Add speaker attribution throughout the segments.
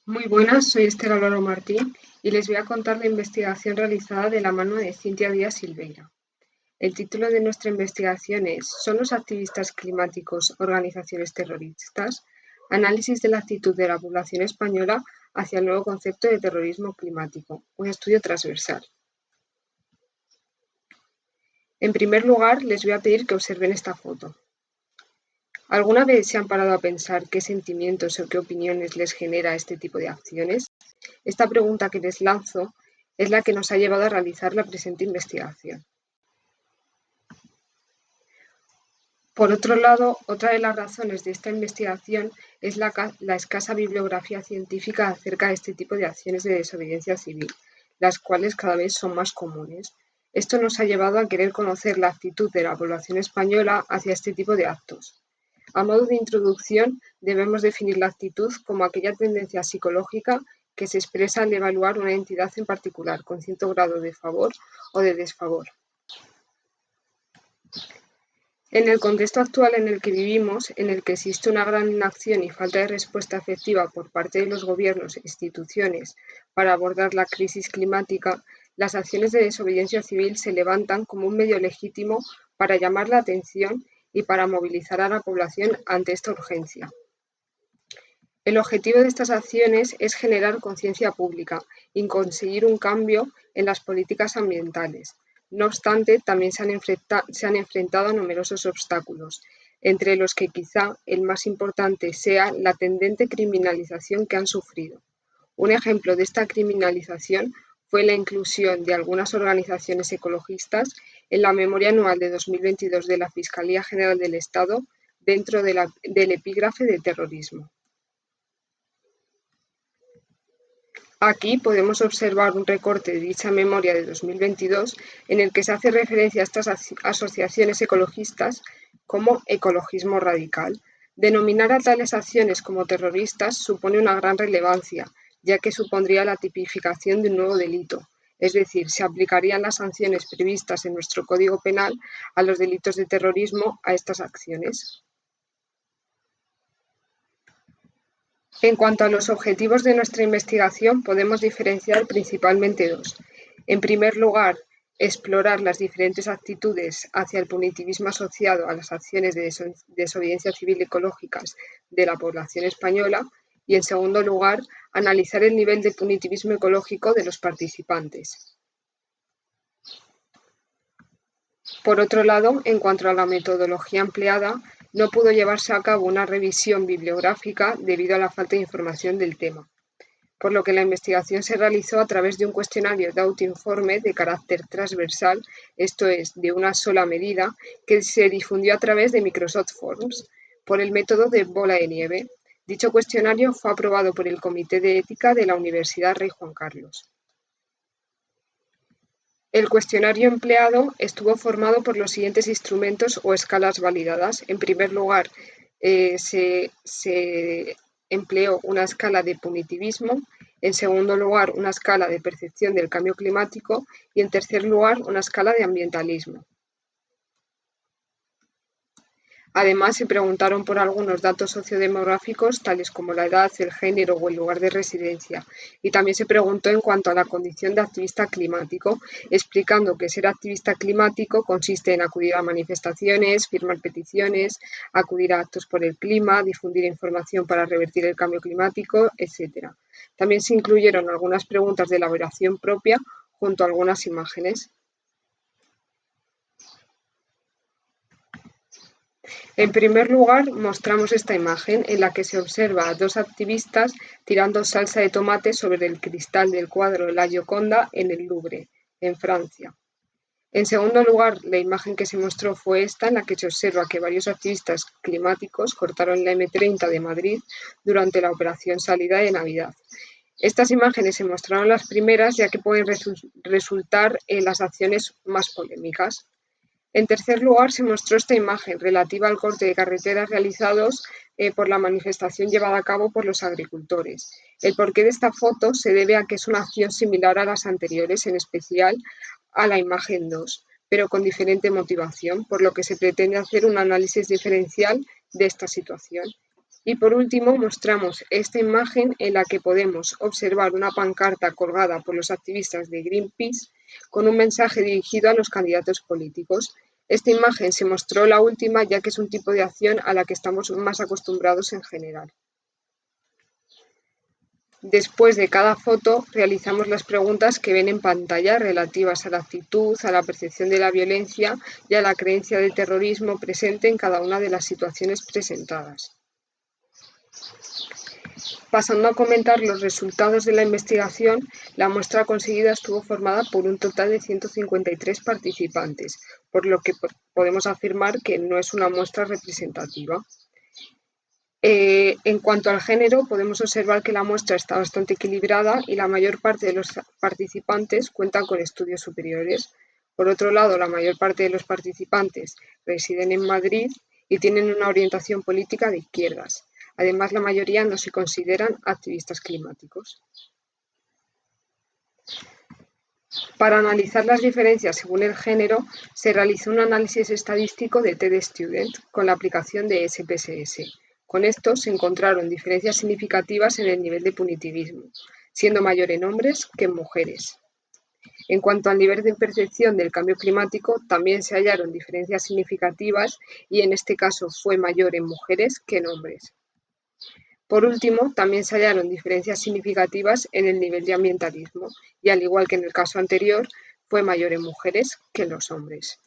Speaker 1: Muy buenas, soy Esther Álvaro Martín y les voy a contar la investigación realizada de la mano de Cintia Díaz Silveira. El título de nuestra investigación es ¿Son los activistas climáticos organizaciones terroristas? Análisis de la actitud de la población española hacia el nuevo concepto de terrorismo climático, un estudio transversal. En primer lugar, les voy a pedir que observen esta foto. ¿Alguna vez se han parado a pensar qué sentimientos o qué opiniones les genera este tipo de acciones? Esta pregunta que les lanzo es la que nos ha llevado a realizar la presente investigación. Por otro lado, otra de las razones de esta investigación es la escasa bibliografía científica acerca de este tipo de acciones de desobediencia civil, las cuales cada vez son más comunes. Esto nos ha llevado a querer conocer la actitud de la población española hacia este tipo de actos. A modo de introducción, debemos definir la actitud como aquella tendencia psicológica que se expresa al evaluar una entidad en particular con cierto grado de favor o de desfavor. En el contexto actual en el que vivimos, en el que existe una gran inacción y falta de respuesta efectiva por parte de los gobiernos e instituciones para abordar la crisis climática, las acciones de desobediencia civil se levantan como un medio legítimo para llamar la atención y para movilizar a la población ante esta urgencia. El objetivo de estas acciones es generar conciencia pública y conseguir un cambio en las políticas ambientales. No obstante, también se han enfrentado a numerosos obstáculos, entre los que quizá el más importante sea la tendente criminalización que han sufrido. Un ejemplo de esta criminalización fue la inclusión de algunas organizaciones ecologistas en la memoria anual de 2022 de la Fiscalía General del Estado dentro del epígrafe de terrorismo. Aquí podemos observar un recorte de dicha memoria de 2022 en el que se hace referencia a estas asociaciones ecologistas como ecologismo radical. Denominar a tales acciones como terroristas supone una gran relevancia, ya que supondría la tipificación de un nuevo delito, es decir, se aplicarían las sanciones previstas en nuestro Código Penal a los delitos de terrorismo a estas acciones. En cuanto a los objetivos de nuestra investigación, podemos diferenciar principalmente dos. En primer lugar, explorar las diferentes actitudes hacia el punitivismo asociado a las acciones de desobediencia civil ecológicas de la población española y, en segundo lugar, analizar el nivel de punitivismo ecológico de los participantes. Por otro lado, en cuanto a la metodología empleada, no pudo llevarse a cabo una revisión bibliográfica debido a la falta de información del tema, por lo que la investigación se realizó a través de un cuestionario de autoinforme de carácter transversal, esto es, de una sola medida, que se difundió a través de Microsoft Forms por el método de bola de nieve. Dicho cuestionario fue aprobado por el Comité de Ética de la Universidad Rey Juan Carlos. El cuestionario empleado estuvo formado por los siguientes instrumentos o escalas validadas. En primer lugar, se empleó una escala de punitivismo, en segundo lugar, una escala de percepción del cambio climático y, en tercer lugar, una escala de ambientalismo. Además, se preguntaron por algunos datos sociodemográficos, tales como la edad, el género o el lugar de residencia, y también se preguntó en cuanto a la condición de activista climático, explicando que ser activista climático consiste en acudir a manifestaciones, firmar peticiones, acudir a actos por el clima, difundir información para revertir el cambio climático, etc. También se incluyeron algunas preguntas de elaboración propia junto a algunas imágenes. En primer lugar, mostramos esta imagen en la que se observa a dos activistas tirando salsa de tomate sobre el cristal del cuadro La Gioconda en el Louvre, en Francia. En segundo lugar, la imagen que se mostró fue esta, en la que se observa que varios activistas climáticos cortaron la M30 de Madrid durante la operación Salida de Navidad. Estas imágenes se mostraron las primeras, ya que pueden resultar en las acciones más polémicas. En tercer lugar, se mostró esta imagen relativa al corte de carreteras realizados por la manifestación llevada a cabo por los agricultores. El porqué de esta foto se debe a que es una acción similar a las anteriores, en especial a la imagen 2, pero con diferente motivación, por lo que se pretende hacer un análisis diferencial de esta situación. Y por último mostramos esta imagen en la que podemos observar una pancarta colgada por los activistas de Greenpeace con un mensaje dirigido a los candidatos políticos. Esta imagen se mostró la última ya que es un tipo de acción a la que estamos más acostumbrados en general. Después de cada foto realizamos las preguntas que ven en pantalla relativas a la actitud, a la percepción de la violencia y a la creencia de terrorismo presente en cada una de las situaciones presentadas. Pasando a comentar los resultados de la investigación, la muestra conseguida estuvo formada por un total de 153 participantes, por lo que podemos afirmar que no es una muestra representativa. En cuanto al género, podemos observar que la muestra está bastante equilibrada y la mayor parte de los participantes cuentan con estudios superiores. Por otro lado, la mayor parte de los participantes residen en Madrid y tienen una orientación política de izquierdas. Además, la mayoría no se consideran activistas climáticos. Para analizar las diferencias según el género, se realizó un análisis estadístico de TED Student con la aplicación de SPSS. Con esto se encontraron diferencias significativas en el nivel de punitivismo, siendo mayor en hombres que en mujeres. En cuanto al nivel de percepción del cambio climático, también se hallaron diferencias significativas y en este caso fue mayor en mujeres que en hombres. Por último, también se hallaron diferencias significativas en el nivel de ambientalismo y, al igual que en el caso anterior, fue mayor en mujeres que en los hombres.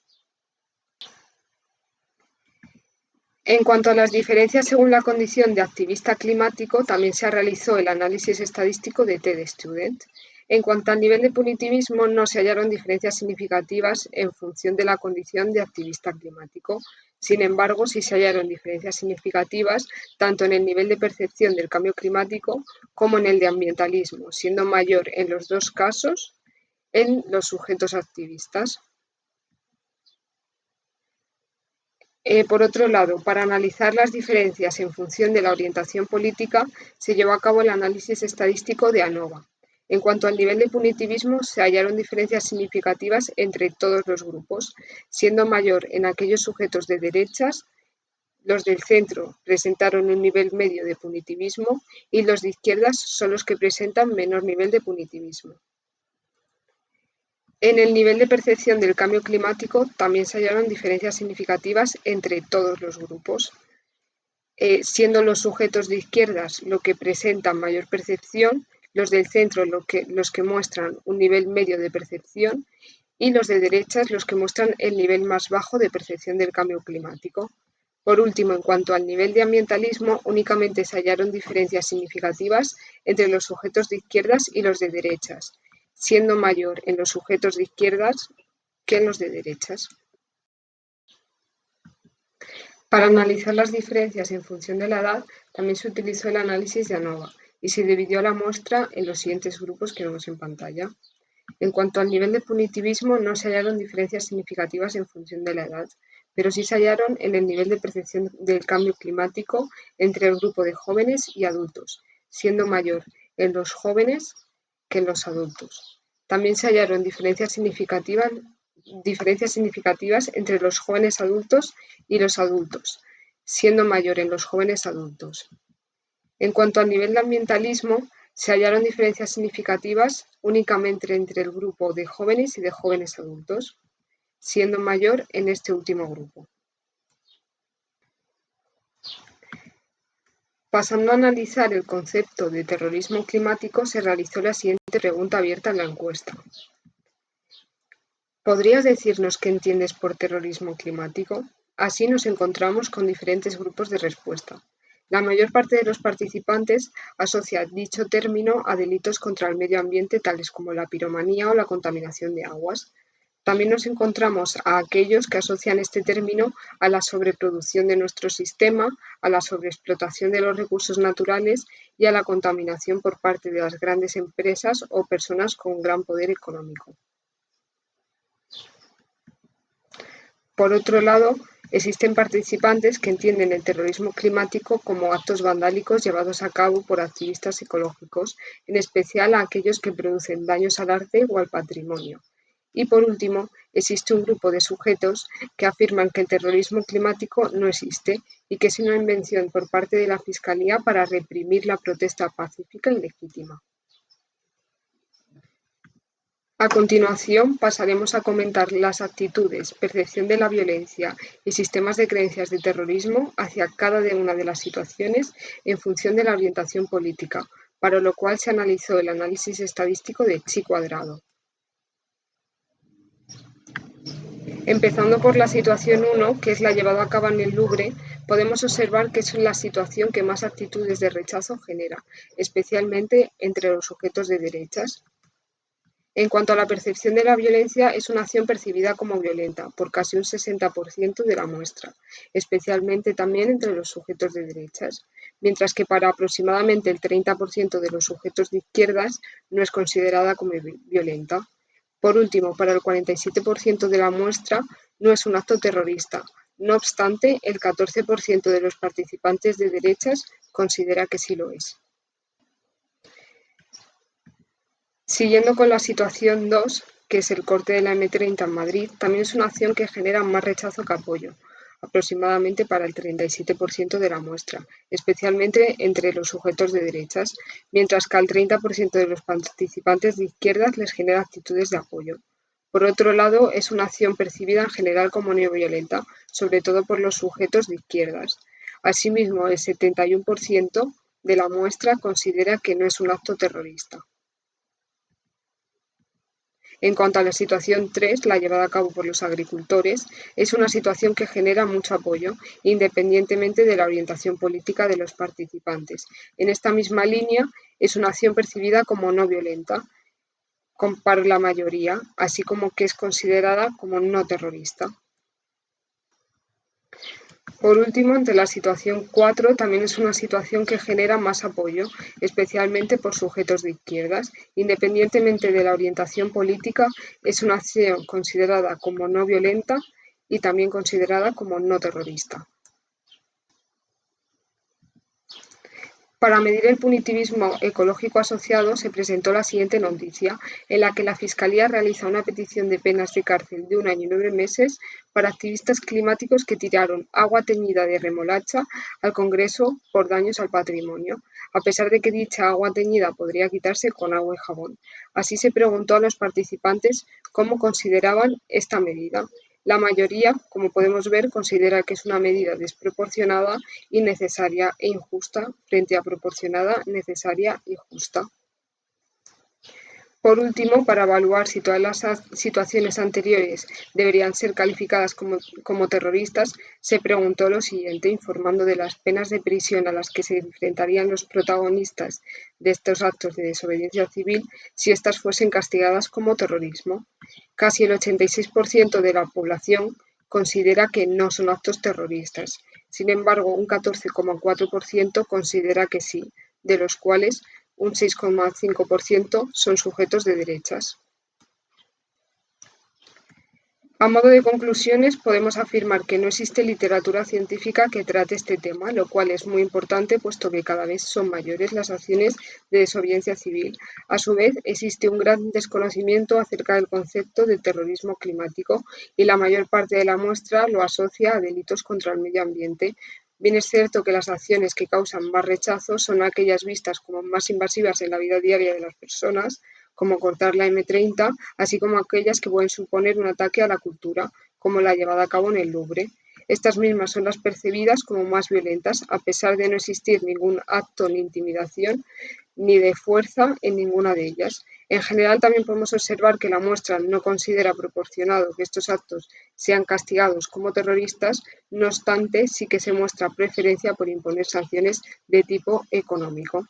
Speaker 1: En cuanto a las diferencias según la condición de activista climático, también se realizó el análisis estadístico de TED Student. En cuanto al nivel de punitivismo, no se hallaron diferencias significativas en función de la condición de activista climático. Sin embargo, sí se hallaron diferencias significativas tanto en el nivel de percepción del cambio climático como en el de ambientalismo, siendo mayor en los dos casos en los sujetos activistas. Por otro lado, para analizar las diferencias en función de la orientación política, se llevó a cabo el análisis estadístico de ANOVA. En cuanto al nivel de punitivismo, se hallaron diferencias significativas entre todos los grupos, siendo mayor en aquellos sujetos de derechas, los del centro presentaron un nivel medio de punitivismo y los de izquierdas son los que presentan menor nivel de punitivismo. En el nivel de percepción del cambio climático también se hallaron diferencias significativas entre todos los grupos, siendo los sujetos de izquierdas los que presentan mayor percepción, los del centro los que muestran un nivel medio de percepción y los de derechas los que muestran el nivel más bajo de percepción del cambio climático. Por último, en cuanto al nivel de ambientalismo, únicamente se hallaron diferencias significativas entre los sujetos de izquierdas y los de derechas, siendo mayor en los sujetos de izquierdas que en los de derechas. Para analizar las diferencias en función de la edad, también se utilizó el análisis de ANOVA y se dividió la muestra en los siguientes grupos que vemos en pantalla. En cuanto al nivel de punitivismo, no se hallaron diferencias significativas en función de la edad, pero sí se hallaron en el nivel de percepción del cambio climático entre el grupo de jóvenes y adultos, siendo mayor en los jóvenes que en los adultos. También se hallaron diferencias significativas entre los jóvenes adultos y los adultos, siendo mayor en los jóvenes adultos. En cuanto al nivel de ambientalismo, se hallaron diferencias significativas únicamente entre el grupo de jóvenes y de jóvenes adultos, siendo mayor en este último grupo. Pasando a analizar el concepto de terrorismo climático, se realizó la siguiente pregunta abierta en la encuesta. ¿Podrías decirnos qué entiendes por terrorismo climático? Así nos encontramos con diferentes grupos de respuesta. La mayor parte de los participantes asocia dicho término a delitos contra el medio ambiente tales como la piromanía o la contaminación de aguas. También nos encontramos a aquellos que asocian este término a la sobreproducción de nuestro sistema, a la sobreexplotación de los recursos naturales y a la contaminación por parte de las grandes empresas o personas con gran poder económico. Por otro lado, existen participantes que entienden el terrorismo climático como actos vandálicos llevados a cabo por activistas ecológicos, en especial a aquellos que producen daños al arte o al patrimonio. Y por último, existe un grupo de sujetos que afirman que el terrorismo climático no existe y que es una invención por parte de la Fiscalía para reprimir la protesta pacífica y legítima. A continuación, pasaremos a comentar las actitudes, percepción de la violencia y sistemas de creencias de terrorismo hacia cada una de las situaciones en función de la orientación política, para lo cual se analizó el análisis estadístico de Chi cuadrado. Empezando por la situación 1, que es la llevada a cabo en el Louvre, podemos observar que es la situación que más actitudes de rechazo genera, especialmente entre los sujetos de derechas. En cuanto a la percepción de la violencia, es una acción percibida como violenta por casi un 60% de la muestra, especialmente también entre los sujetos de derechas, mientras que para aproximadamente el 30% de los sujetos de izquierdas no es considerada como violenta. Por último, para el 47% de la muestra no es un acto terrorista. No obstante, el 14% de los participantes de derechas considera que sí lo es. Siguiendo con la situación 2, que es el corte de la M30 en Madrid, también es una acción que genera más rechazo que apoyo, aproximadamente para el 37% de la muestra, especialmente entre los sujetos de derechas, mientras que al 30% de los participantes de izquierdas les genera actitudes de apoyo. Por otro lado, es una acción percibida en general como no violenta, sobre todo por los sujetos de izquierdas. Asimismo, el 71% de la muestra considera que no es un acto terrorista. En cuanto a la situación 3, la llevada a cabo por los agricultores, es una situación que genera mucho apoyo, independientemente de la orientación política de los participantes. En esta misma línea, es una acción percibida como no violenta para la mayoría, así como que es considerada como no terrorista. Por último, ante la situación 4, también es una situación que genera más apoyo, especialmente por sujetos de izquierdas. Independientemente de la orientación política, es una acción considerada como no violenta y también considerada como no terrorista. Para medir el punitivismo ecológico asociado, se presentó la siguiente noticia, en la que la Fiscalía realiza una petición de penas de cárcel de 1 año y 9 meses para activistas climáticos que tiraron agua teñida de remolacha al Congreso por daños al patrimonio, a pesar de que dicha agua teñida podría quitarse con agua y jabón. Así se preguntó a los participantes cómo consideraban esta medida. La mayoría, como podemos ver, considera que es una medida desproporcionada, innecesaria e injusta frente a proporcionada, necesaria y justa. Por último, para evaluar si todas las situaciones anteriores deberían ser calificadas como terroristas, se preguntó lo siguiente, informando de las penas de prisión a las que se enfrentarían los protagonistas de estos actos de desobediencia civil si éstas fuesen castigadas como terrorismo. Casi el 86% de la población considera que no son actos terroristas. Sin embargo, un 14,4% considera que sí, de los cuales un 6,5% son sujetos de derechas. A modo de conclusiones, podemos afirmar que no existe literatura científica que trate este tema, lo cual es muy importante puesto que cada vez son mayores las acciones de desobediencia civil. A su vez, existe un gran desconocimiento acerca del concepto de terrorismo climático y la mayor parte de la muestra lo asocia a delitos contra el medio ambiente. Bien es cierto que las acciones que causan más rechazo son aquellas vistas como más invasivas en la vida diaria de las personas, como cortar la M30, así como aquellas que pueden suponer un ataque a la cultura, como la llevada a cabo en el Louvre. Estas mismas son las percibidas como más violentas, a pesar de no existir ningún acto ni intimidación ni de fuerza en ninguna de ellas. En general, también podemos observar que la muestra no considera proporcionado que estos actos sean castigados como terroristas, no obstante, sí que se muestra preferencia por imponer sanciones de tipo económico.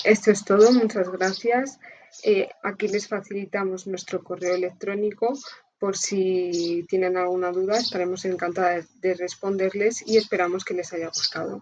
Speaker 1: Esto es todo, muchas gracias. Aquí les facilitamos nuestro correo electrónico por si tienen alguna duda, estaremos encantadas de responderles y esperamos que les haya gustado.